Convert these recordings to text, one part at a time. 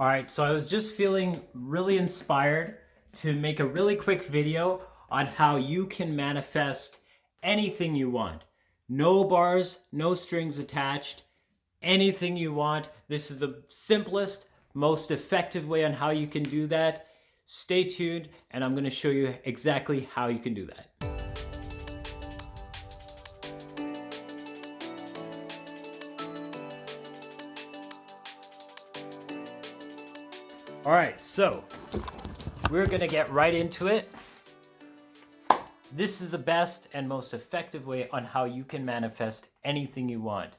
All right, so I was just feeling really inspired to make a really quick video on how you can manifest anything you want. No bars, no strings attached, anything you want. This is the simplest, most effective way on how you can do that. Stay tuned, and I'm going to show you exactly how you can do that. All right, so we're gonna get right into it. This is the best and most effective way on how you can manifest anything you want.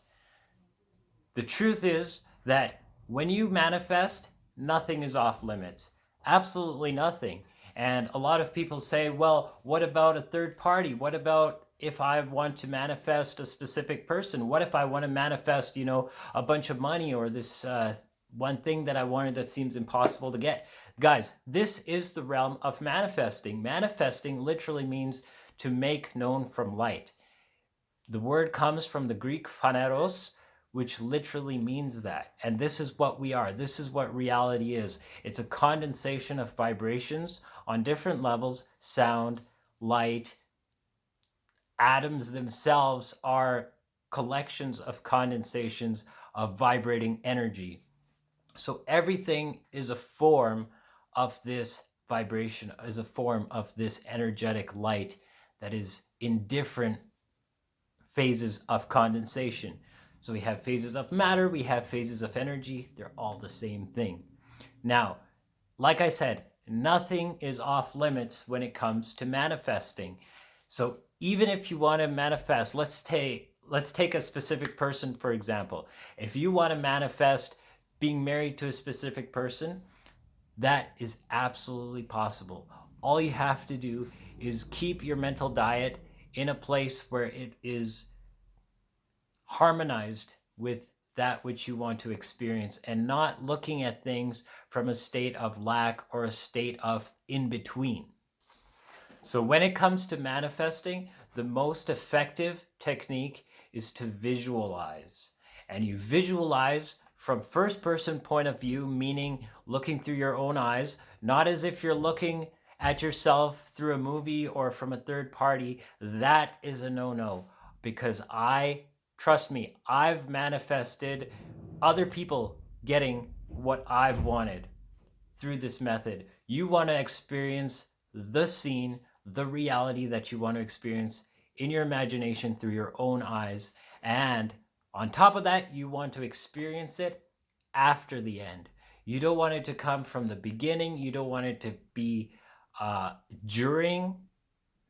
The truth is that when you manifest, nothing is off limits. Absolutely nothing. And a lot of people say, well, what about a third party? What about if I want to manifest a specific person? What if I want to manifest, a bunch of money or this one thing that I wanted that seems impossible to get? Guys, this is the realm of manifesting. Manifesting literally means to make known from light. The word comes from the Greek phaneros, which literally means that. And this is what we are. This is what reality is. It's a condensation of vibrations on different levels: sound, light. Atoms themselves are collections of condensations of vibrating energy. So everything is a form of this vibration, is a form of this energetic light that is in different phases of condensation. So we have phases of matter, we have phases of energy. They're all the same thing. Now, like I said, nothing is off limits when it comes to manifesting. So even if you want to manifest, let's take a specific person, for example. If you want to manifest being married to a specific person, that is absolutely possible. All you have to do is keep your mental diet in a place where it is harmonized with that which you want to experience, and not looking at things from a state of lack or a state of in between. So when it comes to manifesting, the most effective technique is to visualize. And you visualize from first person point of view, meaning looking through your own eyes, not as if you're looking at yourself through a movie or from a third party. That is a no-no, because trust me, I've manifested other people getting what I've wanted through this method. You want to experience the scene, the reality that you want to experience in your imagination through your own eyes. And on top of that, you want to experience it after the end. You don't want it to come from the beginning. You don't want it to be during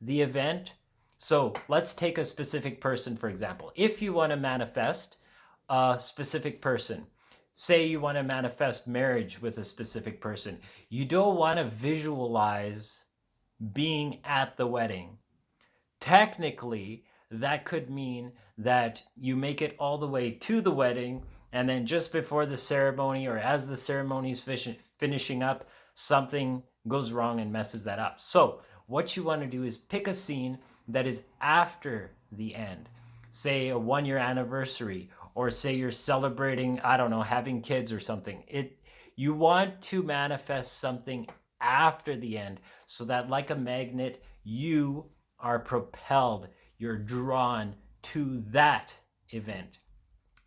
the event. So let's take a specific person, for example. If you want to manifest a specific person, say you want to manifest marriage with a specific person, you don't want to visualize being at the wedding. Technically, that could mean that you make it all the way to the wedding, and then just before the ceremony or as the ceremony is finishing up, something goes wrong and messes that up. So what you want to do is pick a scene that is after the end. Say a 1-year anniversary, or say you're celebrating, I don't know, having kids or something. You want to manifest something after the end, so that like a magnet, you are propelled, you're drawn to that event.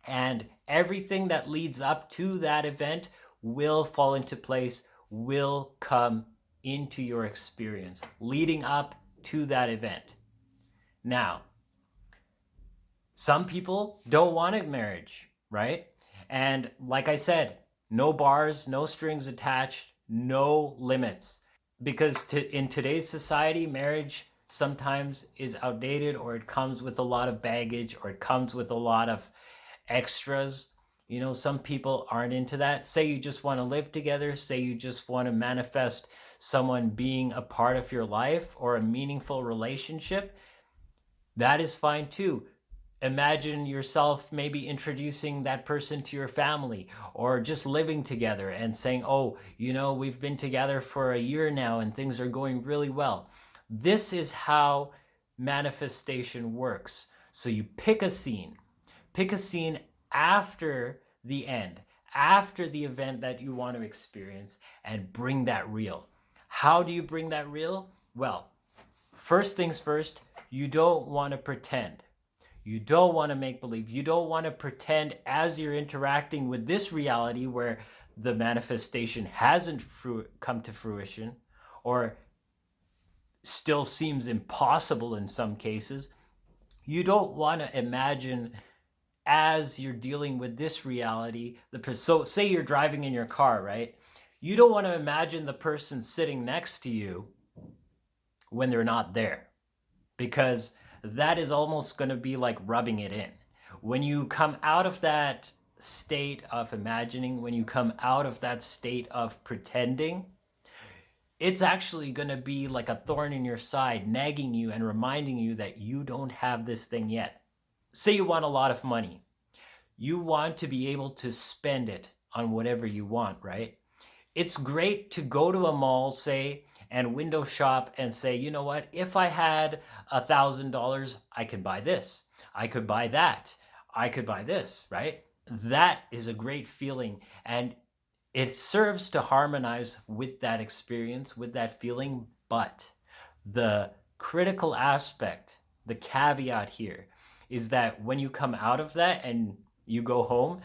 And everything that leads up to that event will fall into place, will come into your experience leading up to that event. Now, some people don't want a marriage, right? And like I said, no bars, no strings attached, no limits. Because in today's society, marriage sometimes is outdated, or it comes with a lot of baggage, or it comes with a lot of extras. Some people aren't into that. Say you just want to live together. Say you just want to manifest someone being a part of your life or a meaningful relationship. That is fine too. Imagine yourself maybe introducing that person to your family, or just living together and saying, oh, we've been together for a year now and things are going really well. This is how manifestation works. So you pick a scene after the end, after the event that you want to experience and bring that real. How do you bring that real? Well, first things first, you don't want to pretend. You don't want to make believe. You don't want to pretend as you're interacting with this reality where the manifestation hasn't come to fruition or still seems impossible in some cases. You don't want to imagine as you're dealing with this reality. So say you're driving in your car, right? You don't want to imagine the person sitting next to you when they're not there, because that is almost going to be like rubbing it in. When you come out of that state of imagining, when you come out of that state of pretending, it's actually going to be like a thorn in your side, nagging you and reminding you that you don't have this thing yet. Say you want a lot of money. You want to be able to spend it on whatever you want, right? It's great to go to a mall, say, and window shop and say, you know what, if I had $1,000, I could buy this, I could buy that, I could buy this, right? That is a great feeling, and it serves to harmonize with that experience, with that feeling. But the critical aspect, the caveat here, is that when you come out of that and you go home,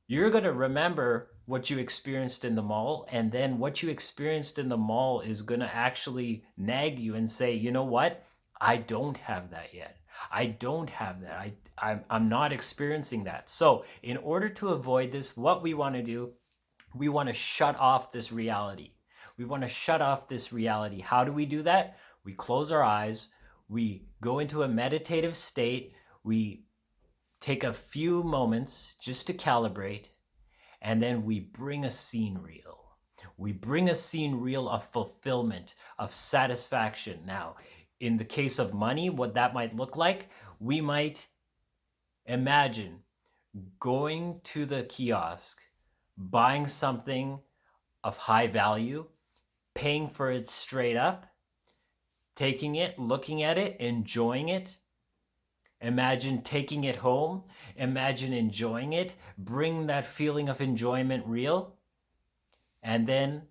you're going to remember what you experienced in the mall, and then what you experienced in the mall is going to actually nag you and say, you know what, I don't have that yet. I don't have that. I'm not experiencing that. So in order to avoid this, what we want to do, we want to shut off this reality. We want to shut off this reality. How do we do that? We close our eyes. We go into a meditative state. We take a few moments just to calibrate, and then we bring a scene reel. We bring a scene reel of fulfillment, of satisfaction. Now, in the case of money, what that might look like, we might imagine going to the kiosk, buying something of high value, paying for it straight up, taking it, looking at it, enjoying it. Imagine taking it home. Imagine enjoying it. Bring that feeling of enjoyment real, and then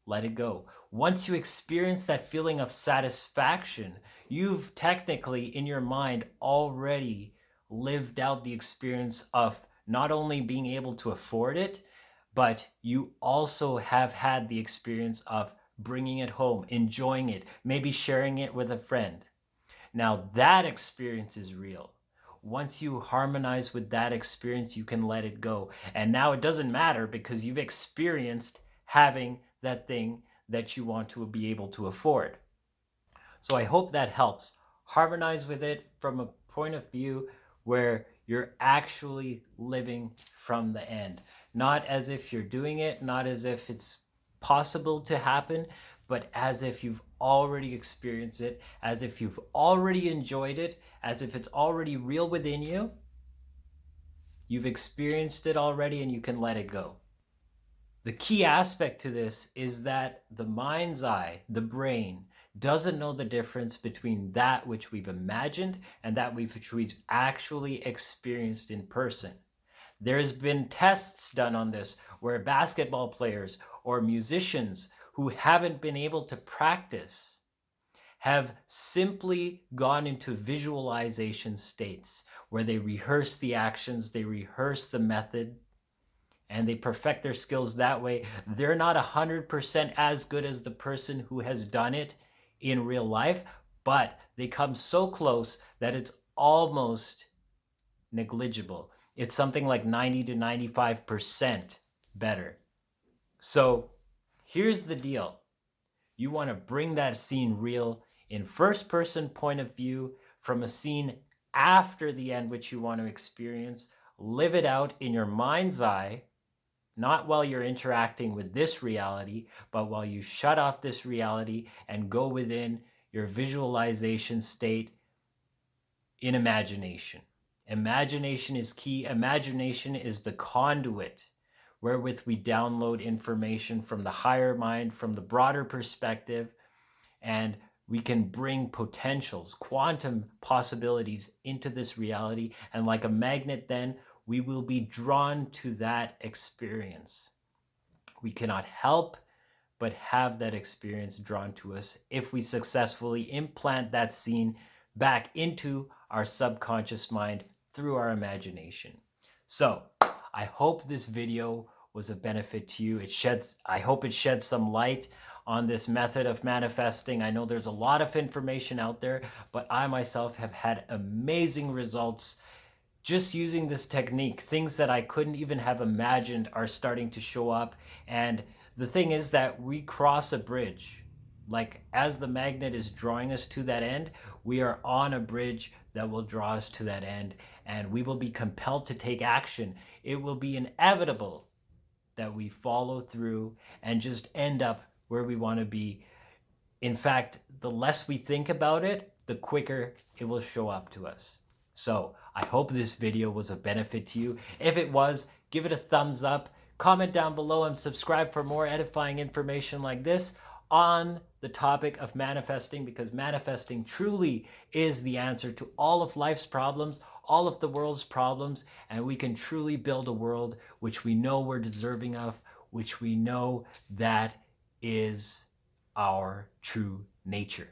let it go. Once you experience that feeling of satisfaction, you've technically in your mind already lived out the experience of not only being able to afford it, but you also have had the experience of bringing it home, enjoying it, maybe sharing it with a friend. Now that experience is real. Once you harmonize with that experience, you can let it go. And now it doesn't matter because you've experienced having that thing that you want to be able to afford. So I hope that helps. Harmonize with it from a point of view where you're actually living from the end. Not as if you're doing it, not as if it's possible to happen, but as if you've already experienced it, as if you've already enjoyed it, as if it's already real within you. You've experienced it already and you can let it go. The key aspect to this is that the mind's eye, the brain, doesn't know the difference between that which we've imagined and that which we've actually experienced in person. There's been tests done on this where basketball players or musicians who haven't been able to practice have simply gone into visualization states where they rehearse the actions, they rehearse the method, and they perfect their skills that way. They're not 100% as good as the person who has done it in real life, but they come so close that it's almost negligible. It's something like 90 to 95% better. So here's the deal. You want to bring that scene real in first person point of view from a scene after the end which you want to experience. Live it out in your mind's eye, not while you're interacting with this reality, but while you shut off this reality and go within your visualization state in imagination. Imagination is key. Imagination is the conduit wherewith we download information from the higher mind, from the broader perspective, and we can bring potentials, quantum possibilities into this reality. And like a magnet, then we will be drawn to that experience. We cannot help but have that experience drawn to us if we successfully implant that scene back into our subconscious mind through our imagination. So, I hope this video was a benefit to you. I hope it sheds some light on this method of manifesting. I know there's a lot of information out there, but I myself have had amazing results just using this technique. Things that I couldn't even have imagined are starting to show up. And the thing is that we cross a bridge. Like, as the magnet is drawing us to that end, we are on a bridge that will draw us to that end, and we will be compelled to take action. It will be inevitable that we follow through and just end up where we want to be. In fact, the less we think about it, the quicker it will show up to us. So I hope this video was a benefit to you. If it was, give it a thumbs up, comment down below, and subscribe for more edifying information like this on the topic of manifesting, because manifesting truly is the answer to all of life's problems, all of the world's problems, and we can truly build a world which we know we're deserving of, which we know that is our true nature.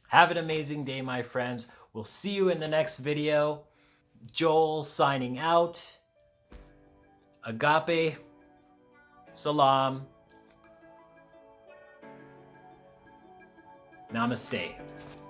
Have an amazing day, my friends. We'll see you in the next video. Joel signing out. Agape. Salam. Namaste.